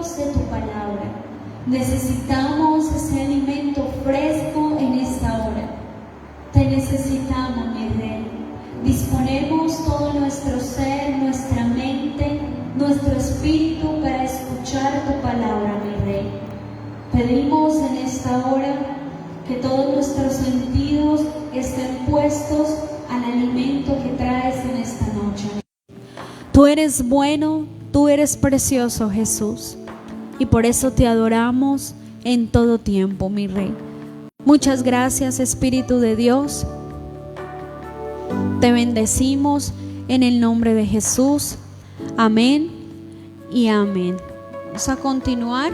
alimentos de tu palabra. Necesitamos ese alimento fresco en esta hora. Te necesitamos, mi Rey. Disponemos todo nuestro ser, nuestra mente, nuestro espíritu para escuchar tu palabra, mi Rey. Pedimos en esta hora que todos nuestros sentidos estén puestos al alimento que traes en esta noche. Tú eres bueno, tú eres precioso, Jesús, y por eso te adoramos en todo tiempo, mi Rey. Muchas gracias, Espíritu de Dios. Te bendecimos en el nombre de Jesús. Amén y amén. Vamos a continuar.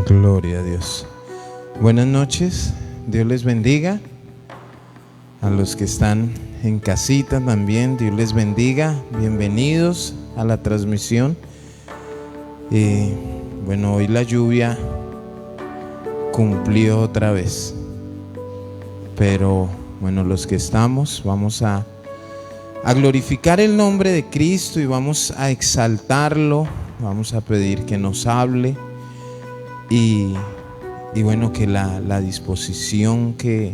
Gloria a Dios. Buenas noches, Dios les bendiga. A los que están en casita también, Dios les bendiga. Bienvenidos a la transmisión. Bueno, hoy la lluvia cumplió otra vez, pero bueno, los que estamos vamos a glorificar el nombre de Cristo y vamos a exaltarlo. Vamos a pedir que nos hable y bueno, que la disposición que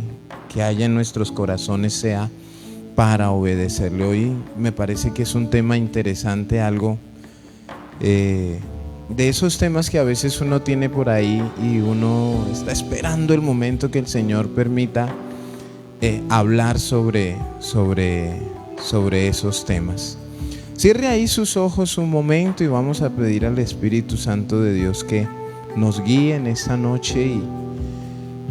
haya en nuestros corazones sea para obedecerle. Hoy me parece que es un tema interesante, algo de esos temas que a veces uno tiene por ahí y uno está esperando el momento que el Señor permita hablar sobre esos temas. Cierre ahí sus ojos un momento y vamos a pedir al Espíritu Santo de Dios que nos guíe en esta noche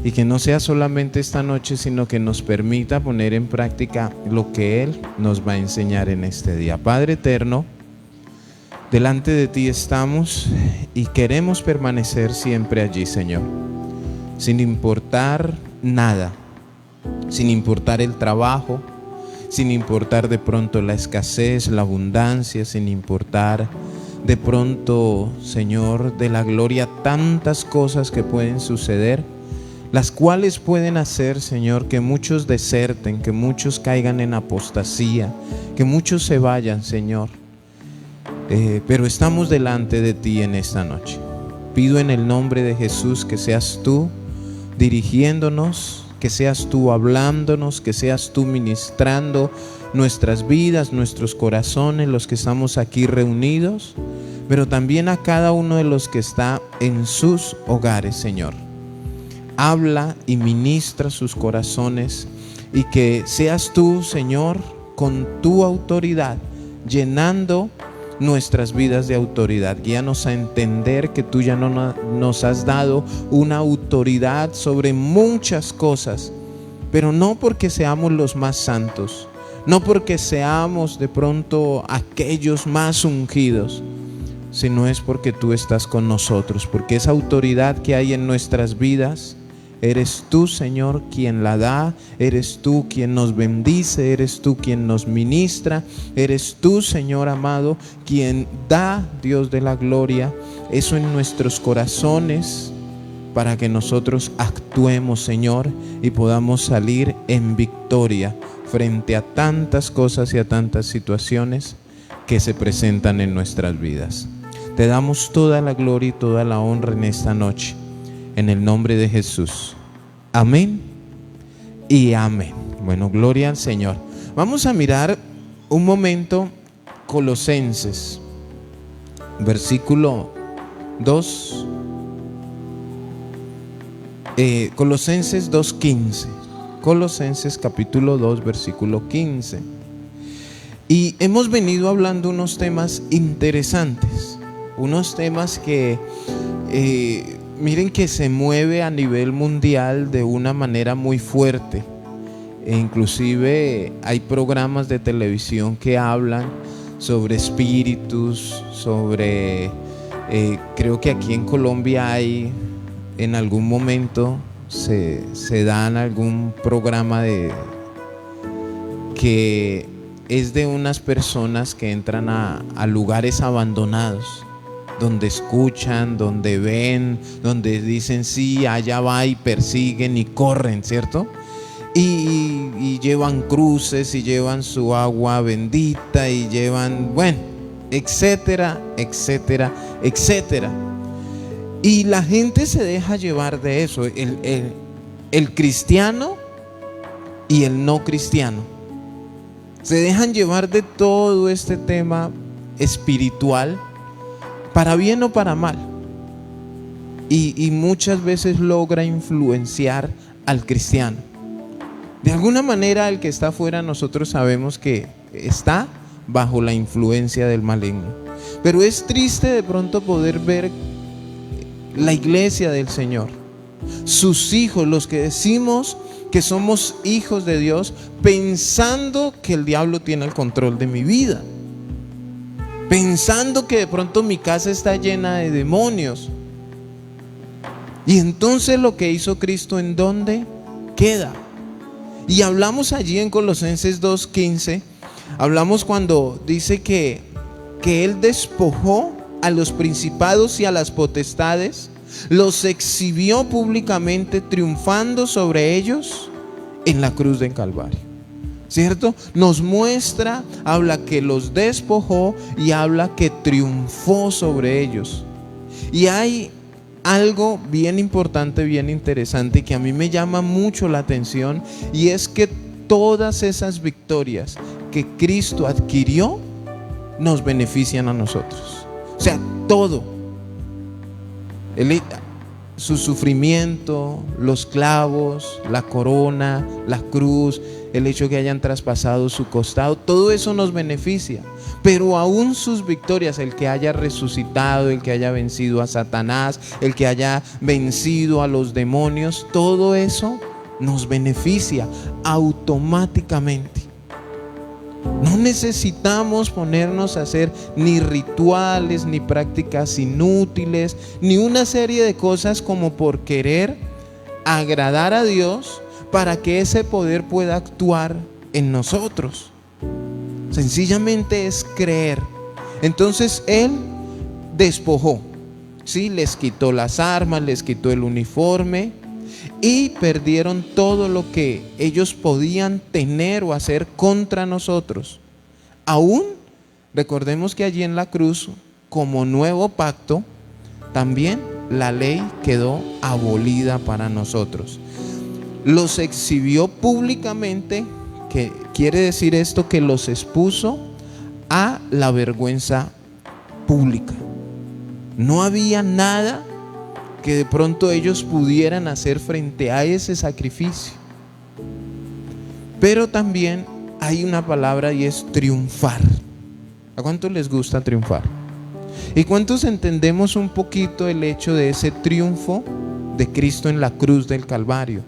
y que no sea solamente esta noche, sino que nos permita poner en práctica lo que Él nos va a enseñar en este día. Padre eterno, delante de ti estamos y queremos permanecer siempre allí, Señor, sin importar nada, sin importar el trabajo, sin importar de pronto la escasez, la abundancia, sin importar de pronto, Señor, de la gloria, tantas cosas que pueden suceder, las cuales pueden hacer, Señor, que muchos deserten, que muchos caigan en apostasía, que muchos se vayan, Señor. Pero estamos delante de ti en esta noche. Pido en el nombre de Jesús que seas tú dirigiéndonos, que seas tú hablándonos, que seas tú ministrando nuestras vidas, nuestros corazones, los que estamos aquí reunidos, pero también a cada uno de los que está en sus hogares, Señor. Habla y ministra sus corazones y que seas tú, Señor, con tu autoridad, llenando nuestras vidas de autoridad. Guíanos a entender que tú ya no nos has dado una autoridad sobre muchas cosas, pero no porque seamos los más santos, no porque seamos de pronto aquellos más ungidos, sino es porque tú estás con nosotros, porque esa autoridad que hay en nuestras vidas, eres tú, Señor, quien la da, eres tú quien nos bendice, eres tú quien nos ministra, eres tú, Señor amado, quien da, Dios de la gloria, eso en nuestros corazones para que nosotros actuemos, Señor, y podamos salir en victoria frente a tantas cosas y a tantas situaciones que se presentan en nuestras vidas. Te damos toda la gloria y toda la honra en esta noche, en el nombre de Jesús. Amén y amén. Bueno, gloria al Señor. Vamos a mirar un momento Colosenses, versículo 2. Colosenses 2:15. Colosenses capítulo 2, versículo 15. Y hemos venido hablando unos temas interesantes, unos temas que miren que se mueve a nivel mundial de una manera muy fuerte. E inclusive hay programas de televisión que hablan sobre espíritus, sobre creo que aquí en Colombia hay en algún momento se dan algún programa que es de unas personas que entran a lugares abandonados, donde escuchan, donde ven, donde dicen sí, allá va, y persiguen y corren, ¿cierto? y llevan cruces y llevan su agua bendita y llevan, bueno, etcétera, etcétera, etcétera. Y la gente se deja llevar de eso, el cristiano y el no cristiano. Se dejan llevar de todo este tema espiritual, para bien o para mal. Y muchas veces logra influenciar al cristiano. De alguna manera, el que está afuera, nosotros sabemos que está bajo la influencia del maligno. Pero es triste de pronto poder ver la iglesia del Señor, sus hijos, los que decimos que somos hijos de Dios, pensando que el diablo tiene el control de mi vida, pensando que de pronto mi casa está llena de demonios. Y entonces lo que hizo Cristo, ¿en dónde queda? Y hablamos allí en Colosenses 2:15, hablamos cuando dice que Él despojó a los principados y a las potestades, los exhibió públicamente, triunfando sobre ellos en la cruz del Calvario. ¿Cierto? Nos muestra, habla que los despojó y habla que triunfó sobre ellos. Y hay algo bien importante, bien interesante, que a mí me llama mucho la atención, y es que todas esas victorias que Cristo adquirió nos benefician a nosotros. O sea, todo. Su sufrimiento, los clavos, la corona, la cruz, el hecho que hayan traspasado su costado, todo eso nos beneficia. Pero aún sus victorias, el que haya resucitado, el que haya vencido a Satanás, el que haya vencido a los demonios, todo eso nos beneficia automáticamente. No necesitamos ponernos a hacer ni rituales, ni prácticas inútiles, ni una serie de cosas como por querer agradar a Dios para que ese poder pueda actuar en nosotros. Sencillamente es creer. Entonces Él despojó, ¿sí? Les quitó las armas, les quitó el uniforme, y perdieron todo lo que ellos podían tener o hacer contra nosotros. Aún recordemos que allí en la cruz, como nuevo pacto, también la ley quedó abolida para nosotros. Los exhibió públicamente, que quiere decir esto, que los expuso a la vergüenza pública. No había nada que de pronto ellos pudieran hacer frente a ese sacrificio. Pero también hay una palabra, y es triunfar. ¿A cuántos les gusta triunfar? ¿Y cuántos entendemos un poquito el hecho de ese triunfo de Cristo en la cruz del Calvario?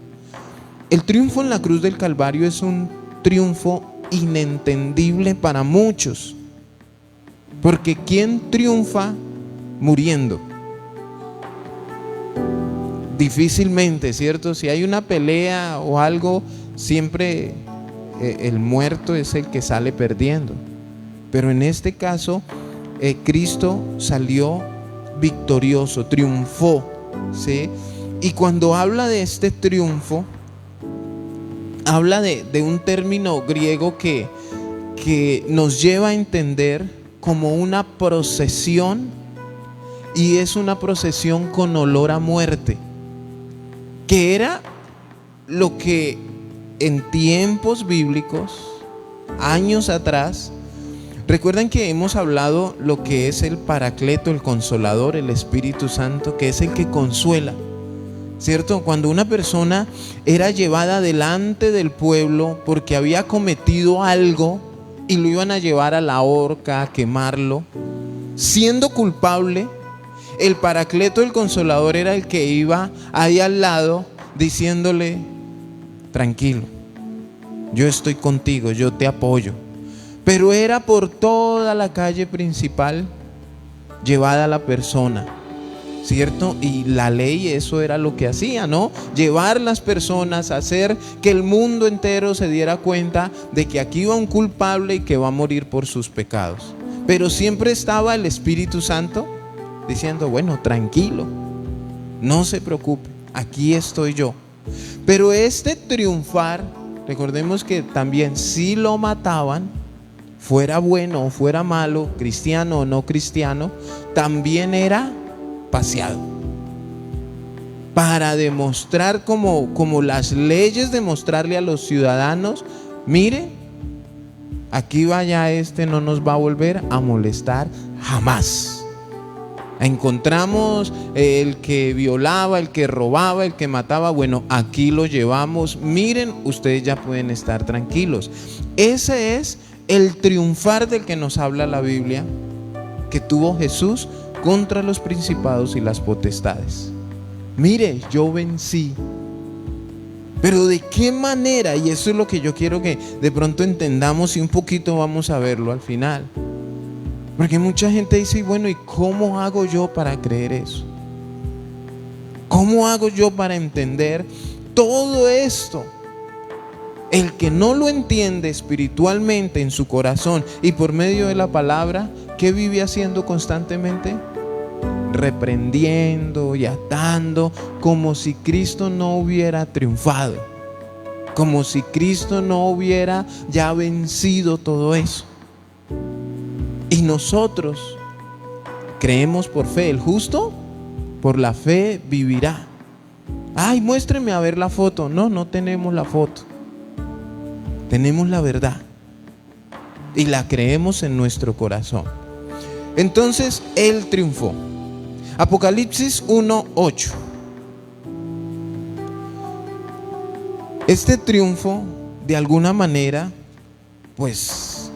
El triunfo en la cruz del Calvario es un triunfo inentendible para muchos, porque ¿quién triunfa muriendo? Difícilmente, ¿cierto? Si hay una pelea o algo, siempre el muerto es el que sale perdiendo. Pero en este caso, Cristo salió victorioso, triunfó, ¿sí? Y cuando habla de este triunfo, habla de un término griego que nos lleva a entender como una procesión, y es una procesión con olor a muerte, que era lo que en tiempos bíblicos, años atrás, recuerdan que hemos hablado lo que es el Paracleto, el Consolador, el Espíritu Santo, que es el que consuela, ¿cierto? Cuando una persona era llevada delante del pueblo porque había cometido algo y lo iban a llevar a la horca, a quemarlo, siendo culpable, el Paracleto, el Consolador, era el que iba ahí al lado diciéndole: tranquilo, yo estoy contigo, yo te apoyo. Pero era por toda la calle principal llevada la persona, ¿cierto? Y la ley eso era lo que hacía, ¿no? Llevar las personas, hacer que el mundo entero se diera cuenta de que aquí va un culpable y que va a morir por sus pecados. Pero siempre estaba el Espíritu Santo diciendo: bueno, tranquilo, no se preocupe, aquí estoy yo. Pero este triunfar recordemos que también si lo mataban, fuera bueno o fuera malo, cristiano o no cristiano, también era paseado. Para demostrar como las leyes, demostrarle a los ciudadanos, mire, aquí vaya no nos va a volver a molestar jamás. Encontramos el que violaba, el que robaba, el que mataba, bueno, aquí lo llevamos, miren, ustedes ya pueden estar tranquilos. Ese es el triunfar del que nos habla la Biblia, que tuvo Jesús contra los principados y las potestades. Mire, yo vencí. Pero ¿de qué manera? Y eso es lo que yo quiero que de pronto entendamos, y un poquito vamos a verlo al final. Porque mucha gente dice, bueno, ¿y cómo hago yo para creer eso? ¿Cómo hago yo para entender todo esto? El que no lo entiende espiritualmente en su corazón y por medio de la palabra, ¿qué vive haciendo constantemente? Reprendiendo y atando, como si Cristo no hubiera triunfado, como si Cristo no hubiera ya vencido todo eso. Y nosotros creemos por fe. El justo por la fe vivirá. Ay, muéstreme a ver la foto. No tenemos la foto. Tenemos la verdad y la creemos en nuestro corazón. Entonces Él triunfó. Apocalipsis 1:8. Este triunfo, de alguna manera, pues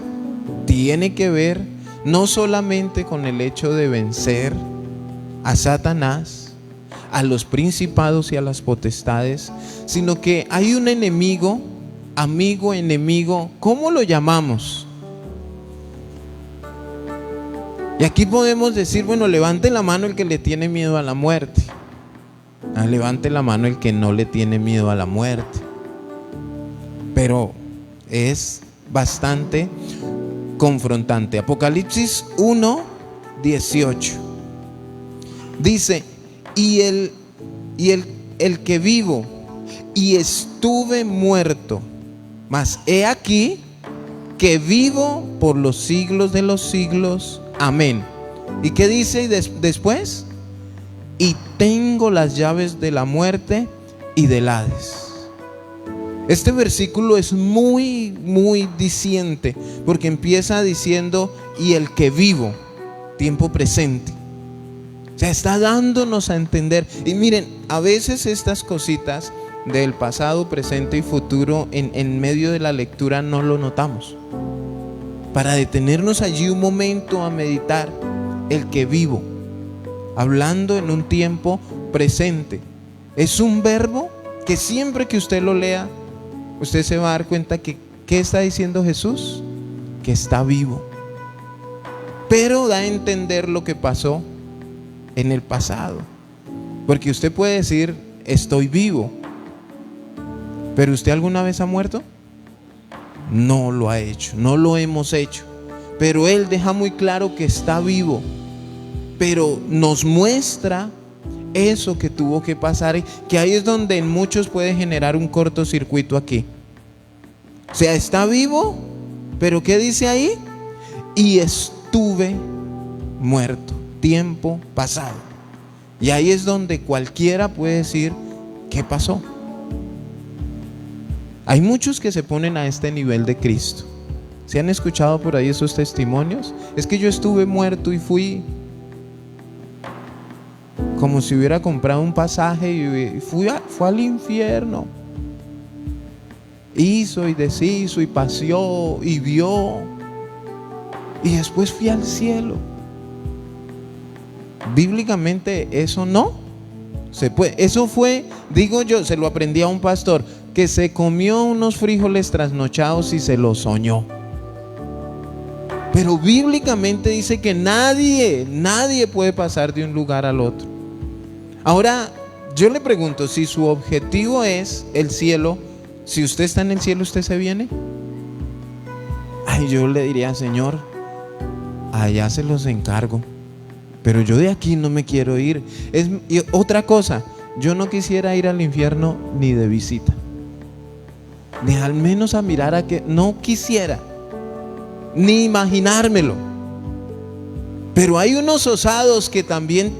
tiene que ver no solamente con el hecho de vencer a Satanás, a los principados y a las potestades, sino que hay un enemigo, amigo, enemigo, ¿cómo lo llamamos? Y aquí podemos decir, bueno, levante la mano el que le tiene miedo a la muerte. Levante la mano el que no le tiene miedo a la muerte. Pero es bastante confrontante. Apocalipsis 1:18 dice, y el que vivo y estuve muerto, mas he aquí que vivo por los siglos de los siglos. Amén. ¿Y qué dice después? Y tengo las llaves de la muerte y del Hades. Este versículo es muy, muy diciente, porque empieza diciendo, y el que vivo, tiempo presente. O sea, está dándonos a entender. Y miren, a veces estas cositas del pasado, presente y futuro en medio de la lectura no lo notamos. Para detenernos allí un momento a meditar, el que vivo, hablando en un tiempo presente. Es un verbo que siempre que usted lo lea, usted se va a dar cuenta que ¿qué está diciendo Jesús? Que está vivo. Pero da a entender lo que pasó en el pasado. Porque usted puede decir, estoy vivo. ¿Pero usted alguna vez ha muerto? No lo ha hecho, no lo hemos hecho. Pero Él deja muy claro que está vivo. Pero nos muestra eso que tuvo que pasar, que ahí es donde en muchos puede generar un cortocircuito aquí. O sea, está vivo, pero ¿qué dice ahí? Y estuve muerto, tiempo pasado. Y ahí es donde cualquiera puede decir, ¿qué pasó? Hay muchos que se ponen a este nivel de Cristo. ¿Se han escuchado por ahí esos testimonios? Es que yo estuve muerto y fui como si hubiera comprado un pasaje y fue al infierno. Hizo y deshizo y paseó y vio, y después fui al cielo. Bíblicamente eso no se puede. Eso fue, digo yo, se lo aprendí a un pastor que se comió unos frijoles trasnochados y se los soñó. Pero bíblicamente dice que nadie puede pasar de un lugar al otro. Ahora, yo le pregunto, si su objetivo es el cielo, si usted está en el cielo, ¿usted se viene? Ay, yo le diría, Señor, allá se los encargo, pero yo de aquí no me quiero ir. Y otra cosa, yo no quisiera ir al infierno ni de visita. ni al menos a mirar a que no quisiera, ni imaginármelo. Pero hay unos osados que también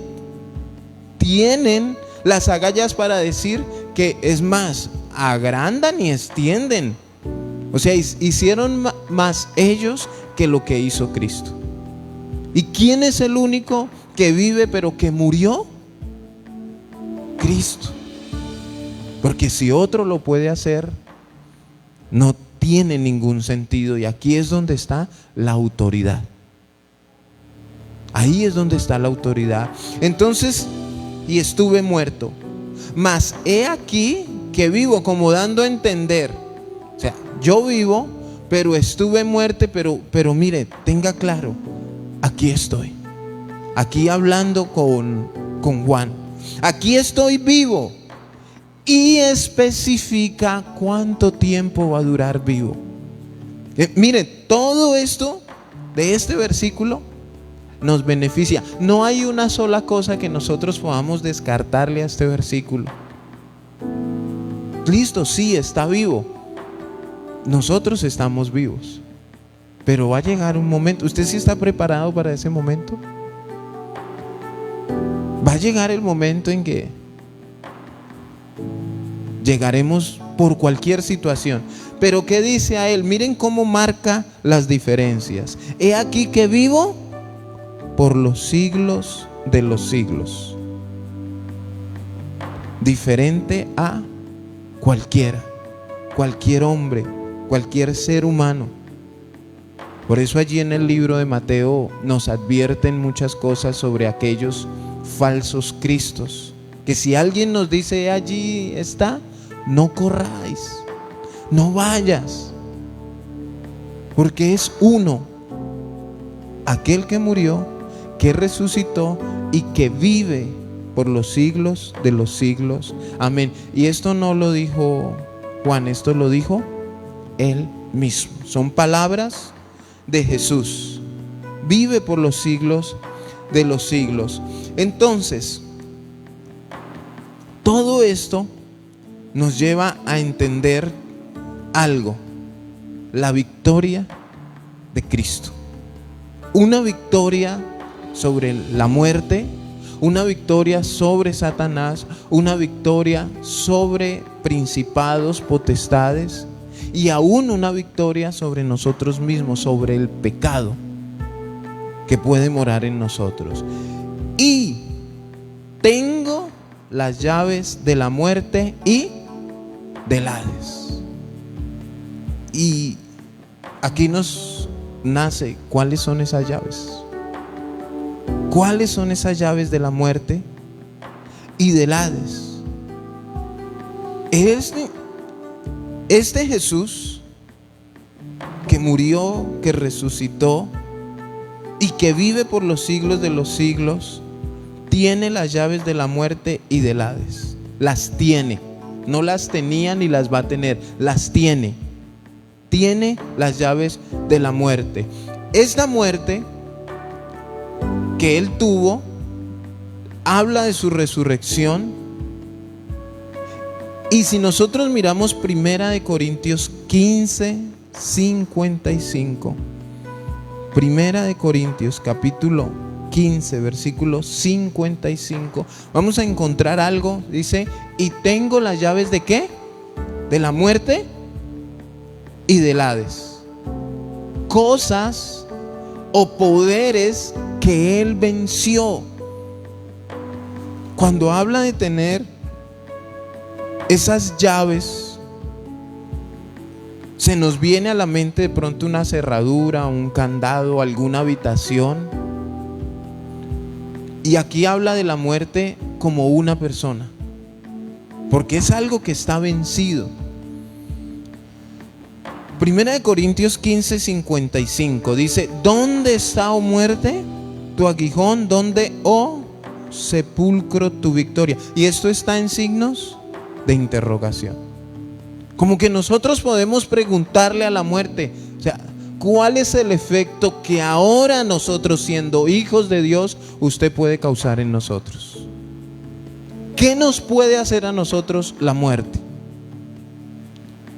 tienen las agallas para decir que, es más, agrandan y extienden. O sea, hicieron más ellos que lo que hizo Cristo. ¿Y quién es el único que vive pero que murió? Cristo. Porque si otro lo puede hacer, no tiene ningún sentido. Y aquí es donde está la autoridad. Ahí es donde está la autoridad. Entonces, y estuve muerto, mas he aquí que vivo, como dando a entender. O sea, yo vivo, pero estuve muerto, pero mire, tenga claro, aquí estoy. Aquí hablando con Juan. Aquí estoy vivo. Y especifica cuánto tiempo va a durar vivo. Mire, todo esto de este versículo nos beneficia. No hay una sola cosa que nosotros podamos descartarle a este versículo. Listo, sí, está vivo. Nosotros estamos vivos. Pero va a llegar un momento. ¿Usted sí está preparado para ese momento? Va a llegar el momento en que llegaremos por cualquier situación. Pero ¿qué dice a él? Miren cómo marca las diferencias. He aquí que vivo por los siglos de los siglos. Diferente a cualquiera, cualquier hombre, cualquier ser humano. Por eso allí en el libro de Mateo nos advierten muchas cosas sobre aquellos falsos cristos, que si alguien nos dice allí está, no corráis, no vayas, porque es uno, aquel que murió, que resucitó y que vive por los siglos de los siglos. Amén. Y esto no lo dijo Juan, esto lo dijo él mismo. Son palabras de Jesús. Vive por los siglos de los siglos. Entonces, todo esto nos lleva a entender algo: la victoria de Cristo. Una victoria sobre la muerte, una victoria sobre Satanás, una victoria sobre principados, potestades, y aún una victoria sobre nosotros mismos, sobre el pecado que puede morar en nosotros. Y tengo las llaves de la muerte y del Hades. Y aquí nos nace, ¿cuáles son esas llaves? ¿Cuáles son esas llaves de la muerte y del Hades? Este Jesús que murió, que resucitó y que vive por los siglos de los siglos, tiene las llaves de la muerte y del Hades. Las tiene. No las tenía ni las va a tener. Las tiene. Tiene las llaves de la muerte. Esta muerte que él tuvo habla de su resurrección. Y si nosotros miramos 1 Corintios 15, 55, 1 Corintios capítulo 15, versículo 55, vamos a encontrar algo. Dice: y tengo las llaves ¿de qué? De la muerte y del Hades. Cosas o poderes que él venció. Cuando habla de tener esas llaves, se nos viene a la mente de pronto una cerradura, un candado, alguna habitación. Y aquí habla de la muerte como una persona, porque es algo que está vencido. 1 Corintios 15, 55 dice: ¿dónde está, oh muerte, tu aguijón? ¿Dónde, oh sepulcro, tu victoria? Y esto está en signos de interrogación. Como que nosotros podemos preguntarle a la muerte, o sea, ¿cuál es el efecto que ahora nosotros, siendo hijos de Dios, usted puede causar en nosotros? ¿Qué nos puede hacer a nosotros la muerte?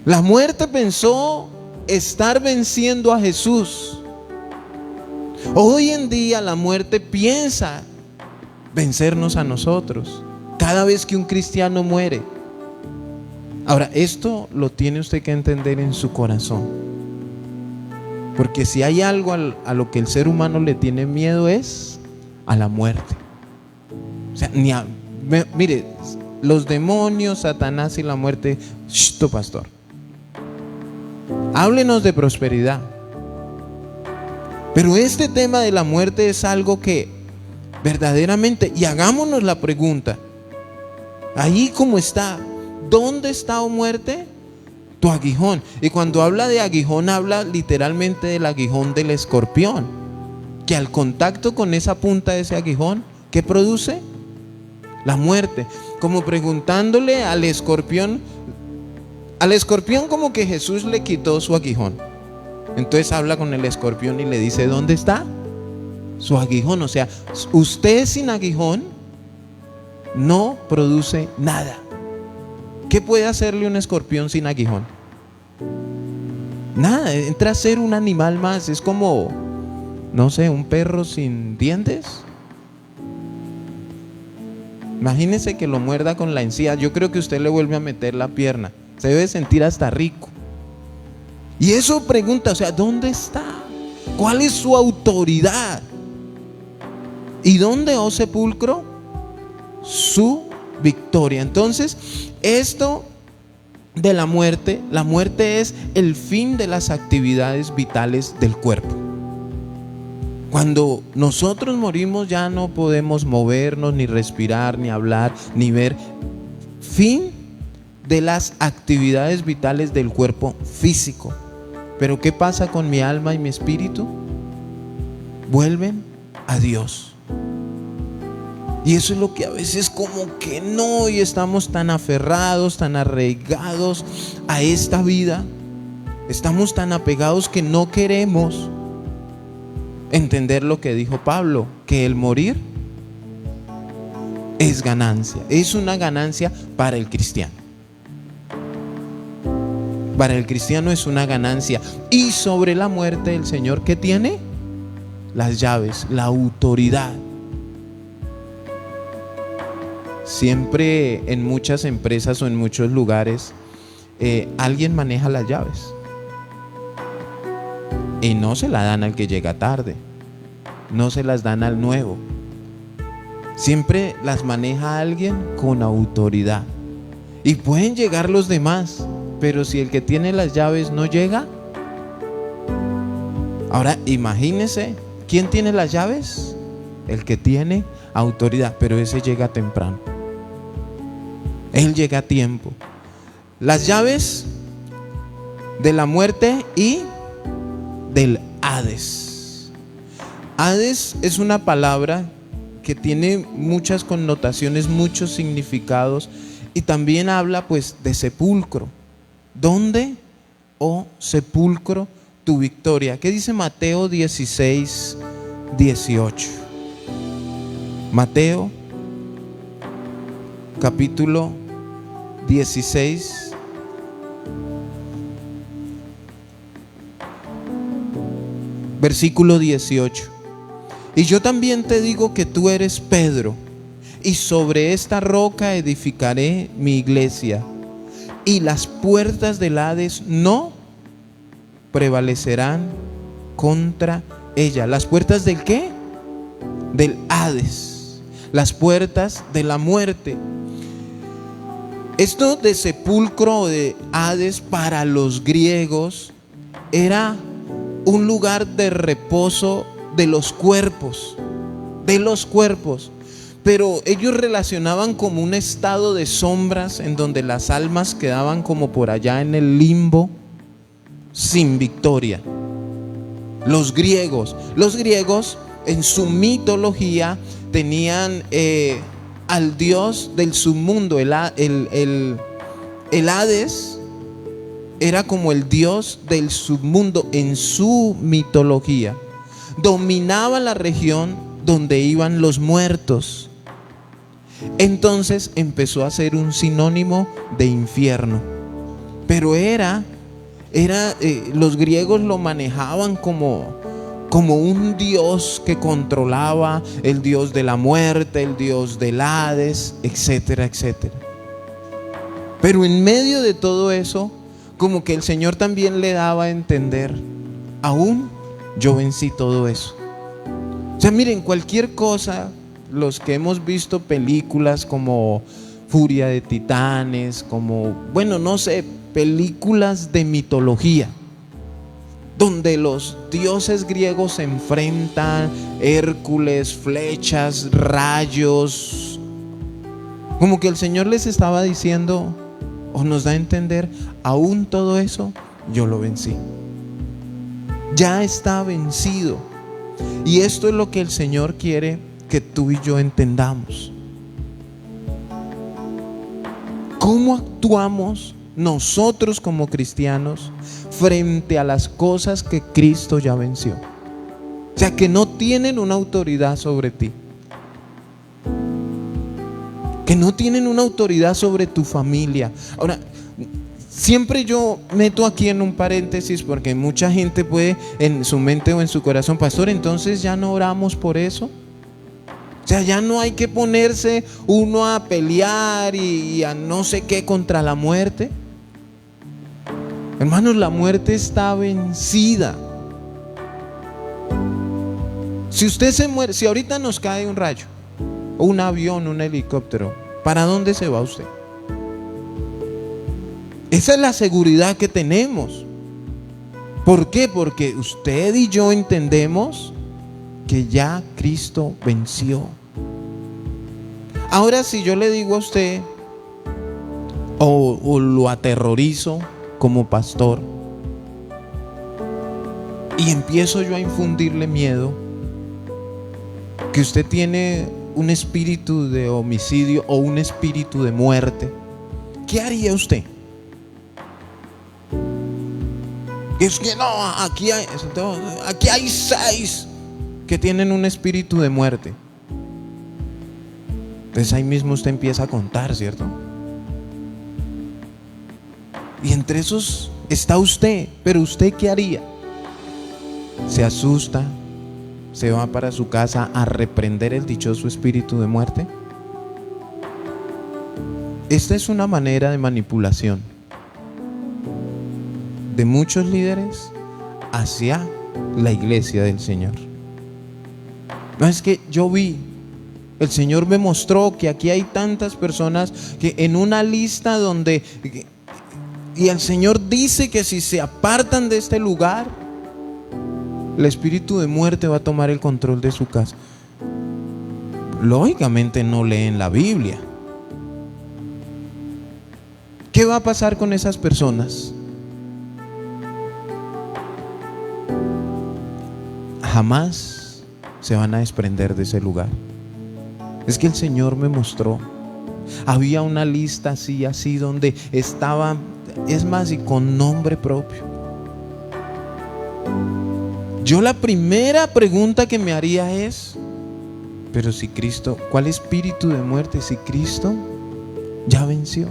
La muerte pensó estar venciendo a Jesús. Hoy en día la muerte piensa vencernos a nosotros cada vez que un cristiano muere. Ahora, esto lo tiene usted que entender en su corazón, porque si hay algo a lo que el ser humano le tiene miedo es a la muerte. O sea, mire, los demonios, Satanás y la muerte. Pastor, háblenos de prosperidad. Pero este tema de la muerte es algo que verdaderamente, y hagámonos la pregunta, ahí como está, ¿dónde está, oh muerte, tu aguijón? Y cuando habla de aguijón, habla literalmente del aguijón del escorpión, que al contacto con esa punta de ese aguijón, ¿qué produce? La muerte. Como preguntándole al escorpión como que Jesús le quitó su aguijón. Entonces habla con el escorpión y le dice, ¿dónde está su aguijón? O sea, usted sin aguijón no produce nada. ¿Qué puede hacerle un escorpión sin aguijón? Nada, entra a ser un animal más. Es como, no sé, un perro sin dientes. Imagínese que lo muerda con la encía. Yo creo que usted le vuelve a meter la pierna. Se debe sentir hasta rico. Y eso pregunta, o sea, ¿dónde está? ¿Cuál es su autoridad? ¿Y dónde, oh sepulcro, su victoria? Entonces, esto de la muerte es el fin de las actividades vitales del cuerpo. Cuando nosotros morimos ya no podemos movernos, ni respirar, ni hablar, ni ver. Fin de las actividades vitales del cuerpo físico. Pero ¿qué pasa con mi alma y mi espíritu? Vuelven a Dios. Y eso es lo que a veces como que no, y estamos tan aferrados, tan arraigados a esta vida. Estamos tan apegados que no queremos entender lo que dijo Pablo, que el morir es ganancia. Es una ganancia para el cristiano. Para el cristiano es una ganancia. Y sobre la muerte el Señor, ¿qué tiene? Las llaves, la autoridad. Siempre en muchas empresas o en muchos lugares alguien maneja las llaves y no se la dan al que llega tarde, no se las dan al nuevo. Siempre las maneja alguien con autoridad. Y pueden llegar los demás, pero si el que tiene las llaves no llega. Ahora imagínese, ¿quién tiene las llaves? El que tiene autoridad, pero ese llega temprano. Él llega a tiempo. Las llaves de la muerte y del Hades. Hades es una palabra que tiene muchas connotaciones, muchos significados, y también habla pues de sepulcro. ¿Dónde, oh sepulcro, tu victoria? ¿Qué dice Mateo 16, 18? Mateo capítulo 16 versículo 18. Y yo también te digo que tú eres Pedro, y sobre esta roca edificaré mi iglesia, y las puertas del Hades no prevalecerán contra ella. ¿Las puertas del qué? Del Hades, las puertas de la muerte. Esto de sepulcro o de Hades para los griegos era un lugar de reposo de los cuerpos, pero ellos relacionaban como un estado de sombras en donde las almas quedaban como por allá en el limbo, sin victoria. Los griegos en su mitología tenían al dios del submundo, el Hades era como el dios del submundo en su mitología. Dominaba la región donde iban los muertos. Entonces empezó a ser un sinónimo de infierno. pero los griegos lo manejaban como un dios que controlaba, el dios de la muerte, el dios del Hades, etcétera, etcétera. Pero en medio de todo eso, como que el Señor también le daba a entender, aún yo vencí todo eso. O sea, miren, cualquier cosa, los que hemos visto películas como Furia de Titanes, como, bueno, no sé, películas de mitología, donde los dioses griegos se enfrentan, Hércules, flechas, rayos, como que el Señor les estaba diciendo, o nos da a entender, aún todo eso yo lo vencí, ya está vencido. Y esto es lo que el Señor quiere que tú y yo entendamos. ¿Cómo actuamos nosotros como cristianos frente a las cosas que Cristo ya venció? O sea, que no tienen una autoridad sobre ti, que no tienen una autoridad sobre tu familia. Ahora, siempre yo meto aquí en un paréntesis, porque mucha gente puede en su mente o en su corazón, pastor, entonces ya no oramos por eso. O sea, ya no hay que ponerse uno a pelear y a no sé qué contra la muerte. Hermanos, la muerte está vencida. Si usted se muere, si ahorita nos cae un rayo, un avión, un helicóptero, ¿para dónde se va usted? Esa es la seguridad que tenemos. ¿Por qué? Porque usted y yo entendemos que ya Cristo venció. Ahora, si yo le digo a usted o lo aterrorizo como pastor y empiezo yo a infundirle miedo, que usted tiene un espíritu de homicidio o un espíritu de muerte, ¿qué haría usted? Es que no, aquí hay 6 que tienen un espíritu de muerte. Entonces ahí mismo usted empieza a contar, ¿cierto? Y entre esos está usted, pero ¿usted qué haría? ¿Se asusta? ¿Se va para su casa a reprender el dichoso espíritu de muerte? Esta es una manera de manipulación de muchos líderes hacia la iglesia del Señor. No, es que yo vi, el Señor me mostró que aquí hay tantas personas que en una lista donde, y el Señor dice que si se apartan de este lugar, el espíritu de muerte va a tomar el control de su casa. Lógicamente no leen la Biblia. ¿Qué va a pasar con esas personas? Jamás se van a desprender de ese lugar. Es que el Señor me mostró. Había una lista así donde estaba, es más, y con nombre propio. Yo la primera pregunta que me haría es, pero si Cristo, ¿cuál espíritu de muerte? Si Cristo ya venció.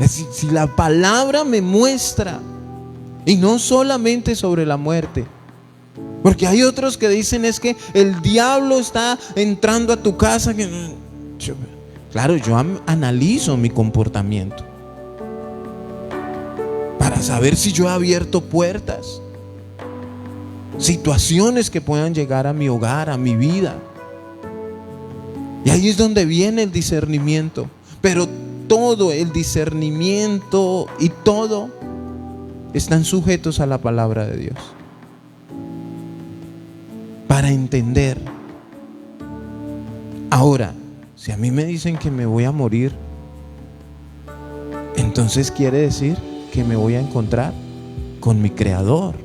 Si la palabra me muestra, y no solamente sobre la muerte, porque hay otros que dicen es que el diablo está entrando a tu casa. Claro, yo analizo mi comportamiento para saber si yo he abierto puertas, situaciones que puedan llegar a mi hogar, a mi vida. Y ahí es donde viene el discernimiento. Pero todo el discernimiento y todo están sujetos a la palabra de Dios, para entender. Ahora, si a mí me dicen que me voy a morir, entonces quiere decir que me voy a encontrar con mi Creador.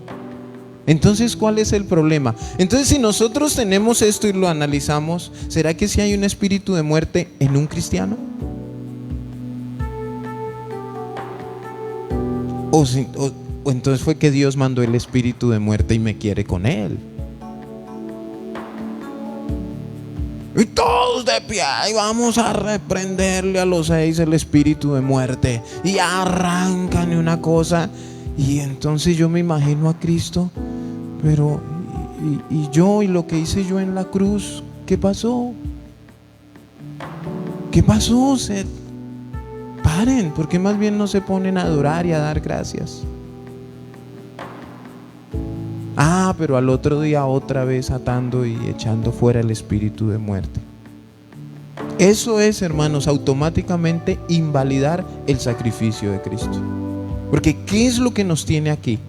Entonces, ¿cuál es el problema? Entonces, si nosotros tenemos esto y lo analizamos, ¿será que si hay un espíritu de muerte en un cristiano? O entonces fue que Dios mandó el espíritu de muerte y me quiere con él. Y todos de de pie y vamos a reprenderle a los 6 el espíritu de muerte. Y arrancan una cosa. Y entonces yo me imagino a Cristo, pero y yo y lo que hice yo en la cruz, ¿qué pasó? ¿Qué pasó? Paren, ¿por qué más bien no se ponen a adorar y a dar gracias? Pero al otro día otra vez atando y echando fuera el espíritu de muerte. Eso es, hermanos, automáticamente invalidar el sacrificio de Cristo. Porque ¿qué es lo que nos tiene aquí?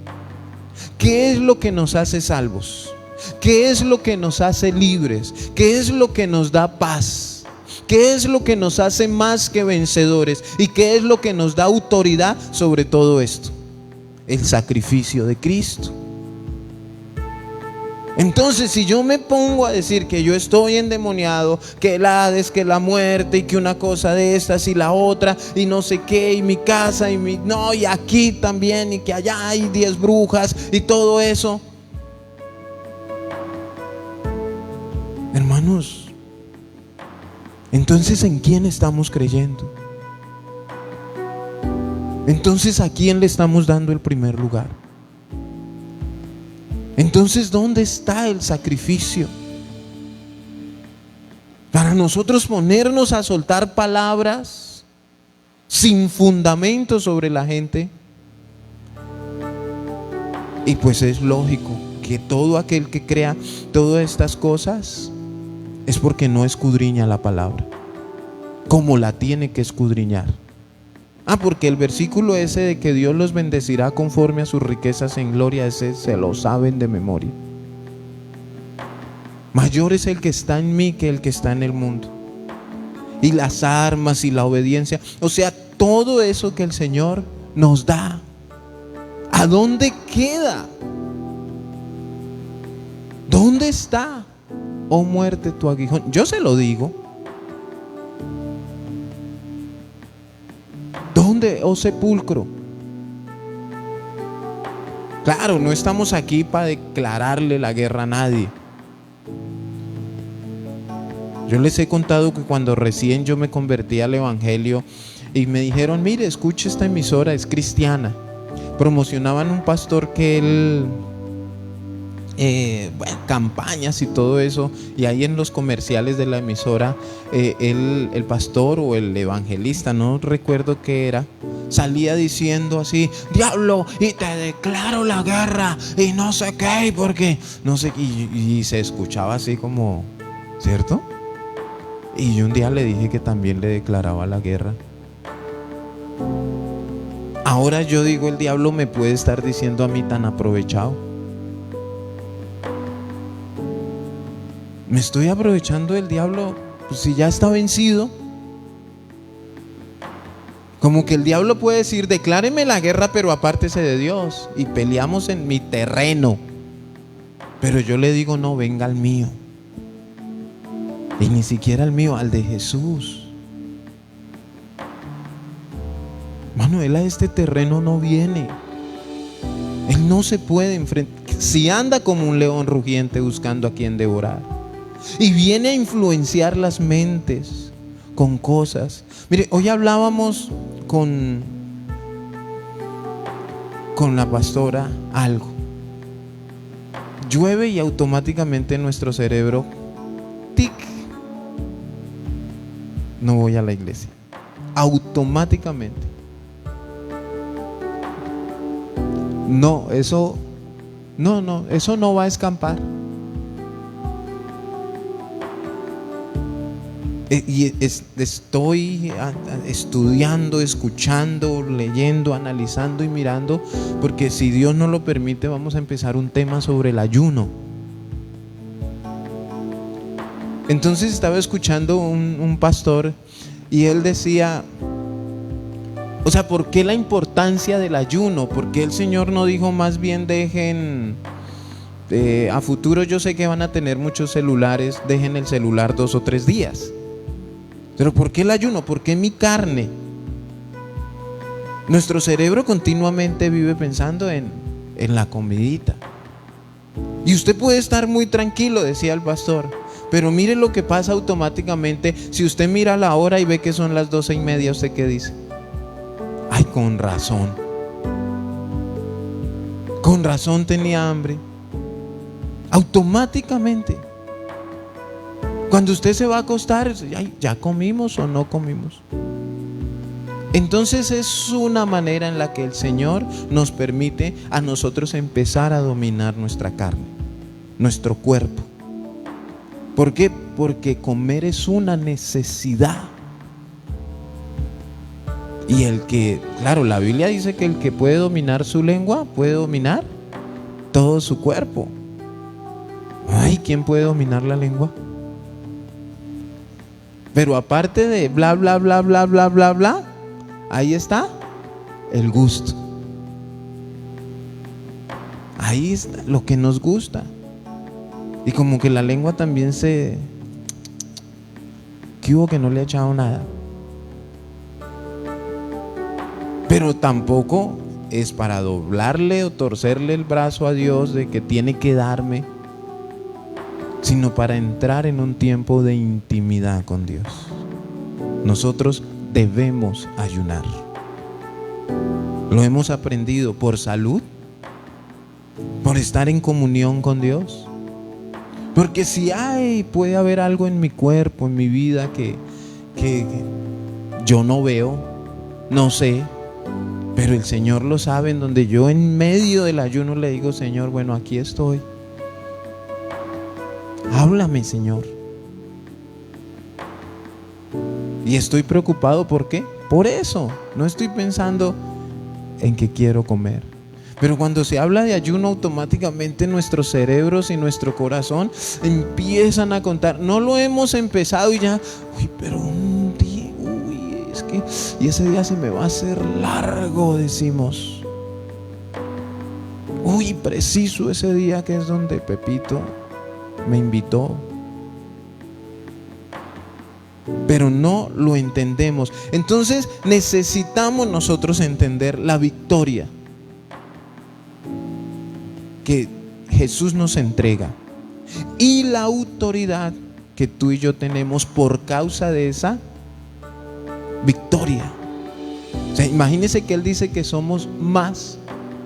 ¿Qué es lo que nos hace salvos? ¿Qué es lo que nos hace libres? ¿Qué es lo que nos da paz? ¿Qué es lo que nos hace más que vencedores? ¿Y qué es lo que nos da autoridad sobre todo esto? El sacrificio de Cristo. Entonces, si yo me pongo a decir que yo estoy endemoniado, que el Hades, que la muerte, y que una cosa de estas y la otra, y no sé qué, y mi casa, y aquí también, y que allá hay 10 brujas, y todo eso. Hermanos, entonces, ¿en quién estamos creyendo? Entonces, ¿a quién le estamos dando el primer lugar? Entonces, ¿dónde está el sacrificio? Para nosotros ponernos a soltar palabras sin fundamento sobre la gente. Y pues es lógico que todo aquel que crea todas estas cosas es porque no escudriña la palabra como la tiene que escudriñar. Porque el versículo ese de que Dios los bendecirá conforme a sus riquezas en gloria, ese se lo saben de memoria. Mayor es el que está en mí que el que está en el mundo. Y las armas y la obediencia, o sea, todo eso que el Señor nos da, ¿a dónde queda? ¿Dónde está, oh muerte, tu aguijón? Yo se lo digo. ¿Dónde, oh sepulcro? Claro, no estamos aquí para declararle la guerra a nadie. Yo les he contado que cuando recién yo me convertí al evangelio y me dijeron, mire, escuche esta emisora, es cristiana. Promocionaban un pastor que él, campañas y todo eso, y ahí en los comerciales de la emisora, el pastor o el evangelista, no recuerdo qué era, salía diciendo así, diablo, y te declaro la guerra, y no sé qué, porque no sé, y se escuchaba así como, ¿cierto? Y yo un día le dije que también le declaraba la guerra. Ahora yo digo, el diablo me puede estar diciendo a mí tan aprovechado. Me estoy aprovechando del diablo, pues si ya está vencido. Como que el diablo puede decir, decláreme la guerra, pero apártese de Dios y peleamos en mi terreno. Pero yo le digo, no, venga al mío. Y ni siquiera al mío, al de Jesús. Mano, él a este terreno no viene. Él no se puede enfrentar. Si anda como un león rugiente buscando a quien devorar. Y viene a influenciar las mentes con cosas. Mire, hoy hablábamos con la pastora algo. Llueve y automáticamente en nuestro cerebro, tic, no voy a la iglesia. Automáticamente. No, eso no va a escapar. Y estoy estudiando, escuchando, leyendo, analizando y mirando, porque si Dios no lo permite vamos a empezar un tema sobre el ayuno. Entonces estaba escuchando un pastor y él decía, o sea, ¿por qué la importancia del ayuno? ¿Por qué el Señor no dijo más bien dejen, a futuro yo sé que van a tener muchos celulares, dejen el celular 2 o 3 días? Pero ¿por qué el ayuno? ¿Por qué mi carne? Nuestro cerebro continuamente vive pensando en la comidita. Y usted puede estar muy tranquilo, decía el pastor, Pero mire lo que pasa automáticamente. Si usted mira la hora y ve que son las 12:30, ¿usted qué dice? Ay, con razón tenía hambre. Automáticamente. Cuando usted se va a acostar, ay, ¿ya comimos o no comimos? Entonces es una manera en la que el Señor nos permite a nosotros empezar a dominar nuestra carne, nuestro cuerpo. ¿Por qué? Porque comer es una necesidad. Y claro, la Biblia dice que el que puede dominar su lengua puede dominar todo su cuerpo. Ay, ¿quién puede dominar la lengua? Pero aparte de bla, bla, bla, bla, bla, bla, bla, ahí está el gusto. Ahí está lo que nos gusta. Y como que la lengua también ¿qué hubo que no le ha echado nada? Pero tampoco es para doblarle o torcerle el brazo a Dios de que tiene que darme, sino para entrar en un tiempo de intimidad con Dios. Nosotros debemos ayunar. Lo hemos aprendido por salud, por estar en comunión con Dios. Porque si puede haber algo en mi cuerpo, en mi vida que yo no veo, no sé, pero el Señor lo sabe, en donde yo en medio del ayuno le digo: Señor, bueno, aquí estoy. Háblame, Señor. Y estoy preocupado, ¿por qué? Por eso. No estoy pensando en que quiero comer. Pero cuando se habla de ayuno, automáticamente nuestros cerebros y nuestro corazón empiezan a contar. No lo hemos empezado y ya, pero un día, es que, y ese día se me va a hacer largo, decimos. Preciso ese día que es donde Pepito me invitó. Pero no lo entendemos. Entonces necesitamos nosotros entender la victoria que Jesús nos entrega y la autoridad que tú y yo tenemos por causa de esa victoria. O sea, imagínese que Él dice que somos más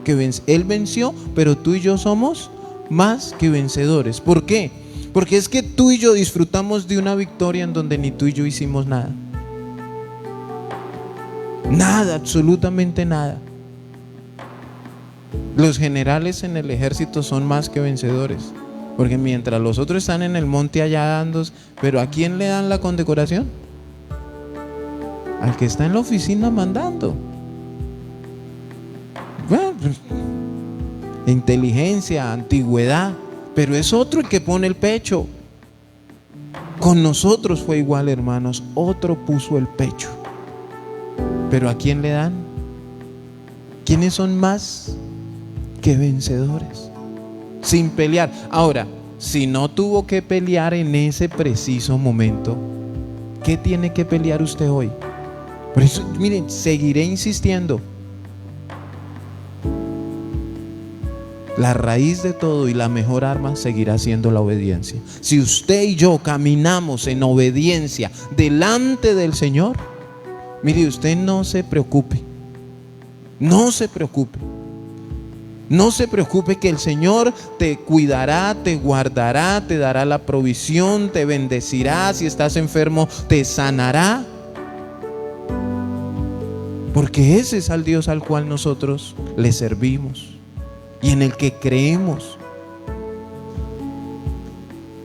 que vencedores. Él venció, pero tú y yo somos más que vencedores. ¿Por qué? Porque es que tú y yo disfrutamos de una victoria en donde ni tú y yo hicimos nada. Nada, absolutamente nada. Los generales en el ejército son más que vencedores, porque mientras los otros están en el monte allá dando, pero ¿a quién le dan la condecoración? Al que está en la oficina mandando. Bueno, pues, inteligencia, antigüedad, pero es otro el que pone el pecho. Con nosotros fue igual, hermanos. Otro puso el pecho. Pero ¿a quién le dan? ¿Quiénes son más que vencedores? Sin pelear. Ahora, si no tuvo que pelear en ese preciso momento, ¿qué tiene que pelear usted hoy? Por eso, miren, seguiré insistiendo. La raíz de todo y la mejor arma seguirá siendo la obediencia. Si usted y yo caminamos en obediencia delante del Señor, mire, usted no se preocupe. No se preocupe. No se preocupe, que el Señor te cuidará, te guardará, te dará la provisión, te bendecirá. Si estás enfermo, te sanará. Porque ese es el Dios al cual nosotros le servimos y en el que creemos.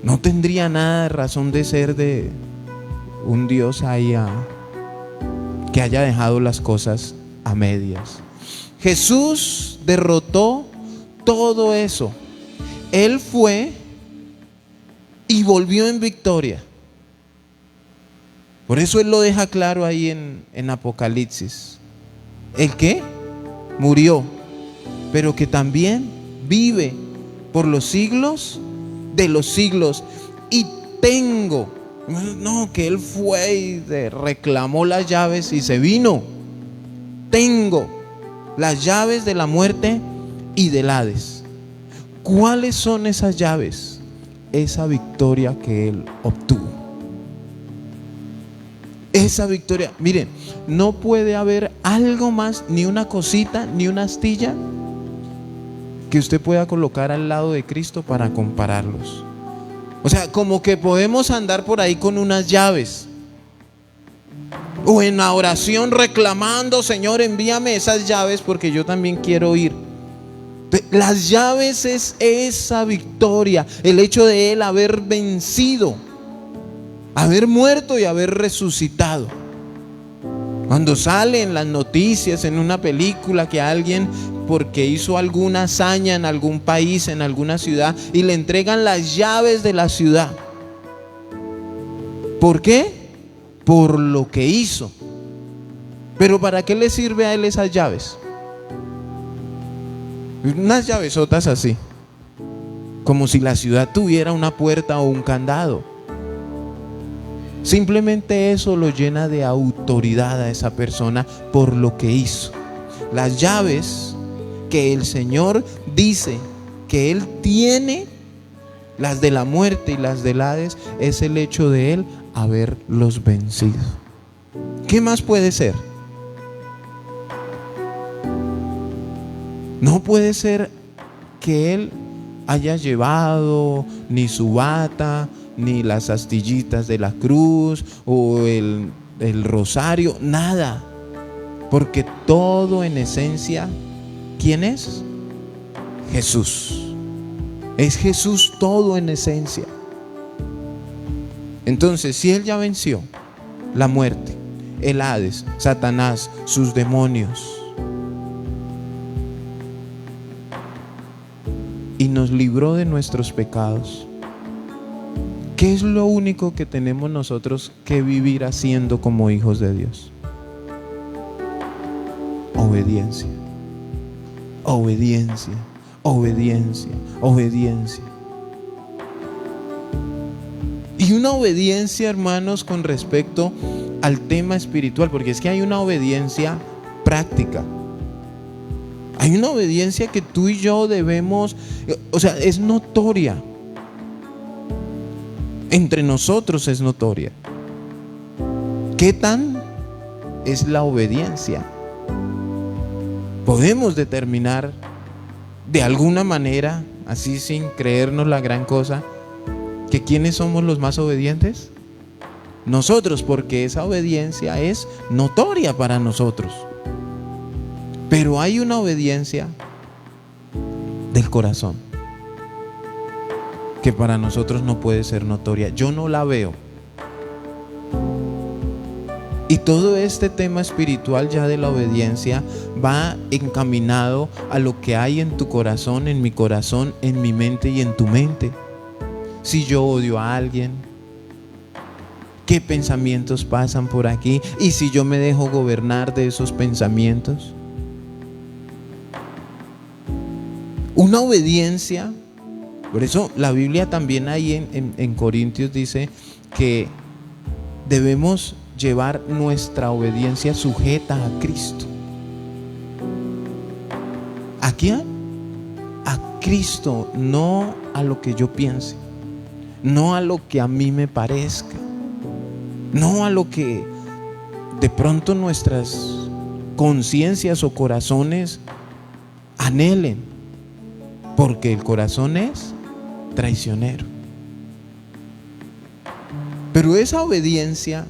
No tendría nada de razón de ser de un Dios ahí que haya dejado las cosas a medias. Jesús derrotó todo eso. Él fue y volvió en victoria. Por eso Él lo deja claro ahí en Apocalipsis. ¿El qué? Murió, pero que también vive por los siglos de los siglos. Y tengo, no, que Él fue y reclamó las llaves y se vino. Tengo las llaves de la muerte y del Hades. ¿Cuáles son esas llaves? esa victoria que Él obtuvo. Esa victoria, miren, no puede haber algo más, ni una cosita, ni una astilla que usted pueda colocar al lado de Cristo para compararlos. O sea, como que podemos andar por ahí con unas llaves, o en la oración reclamando: Señor, envíame esas llaves porque yo también quiero ir. Las llaves es esa victoria, el hecho de Él haber vencido, haber muerto y haber resucitado. Cuando sale en las noticias, en una película, que alguien, porque hizo alguna hazaña en algún país, en alguna ciudad, y le entregan las llaves de la ciudad. ¿Por qué? Por lo que hizo. Pero ¿para qué le sirve a él esas llaves? Unas llavesotas así, como si la ciudad tuviera una puerta o un candado. Simplemente eso lo llena de autoridad a esa persona por lo que hizo. Las llaves que el Señor dice que Él tiene, las de la muerte y las del Hades, es el hecho de Él haberlos vencido. ¿Qué más puede ser? No puede ser que Él haya llevado ni su bata, ni las astillitas de la cruz, o el rosario, nada. Porque todo en esencia, ¿quién es? Jesús. Es Jesús todo en esencia. Entonces, si Él ya venció la muerte, el Hades, Satanás, sus demonios, y nos libró de nuestros pecados, ¿qué es lo único que tenemos nosotros que vivir haciendo como hijos de Dios? Obediencia, obediencia, obediencia, obediencia. Y una obediencia, hermanos, con respecto al tema espiritual, porque es que hay una obediencia práctica. Hay una obediencia que tú y yo debemos, o sea, es notoria. Entre nosotros es notoria. ¿Qué tan es la obediencia? Podemos determinar de alguna manera, así sin creernos la gran cosa, que ¿quiénes somos los más obedientes? Nosotros, porque esa obediencia es notoria para nosotros. Pero hay una obediencia del corazón que para nosotros no puede ser notoria. Yo no la veo. Y todo este tema espiritual ya de la obediencia va encaminado a lo que hay en tu corazón, en mi corazón, en mi mente y en tu mente. Si yo odio a alguien, ¿qué pensamientos pasan por aquí? Y si yo me dejo gobernar de esos pensamientos. Una obediencia. Por eso la Biblia también ahí en Corintios dice que debemos llevar nuestra obediencia sujeta a Cristo. ¿A quién? A Cristo, no a lo que yo piense, no a lo que a mí me parezca, no a lo que de pronto nuestras conciencias o corazones anhelen, porque el corazón es traicionero. Pero esa obediencia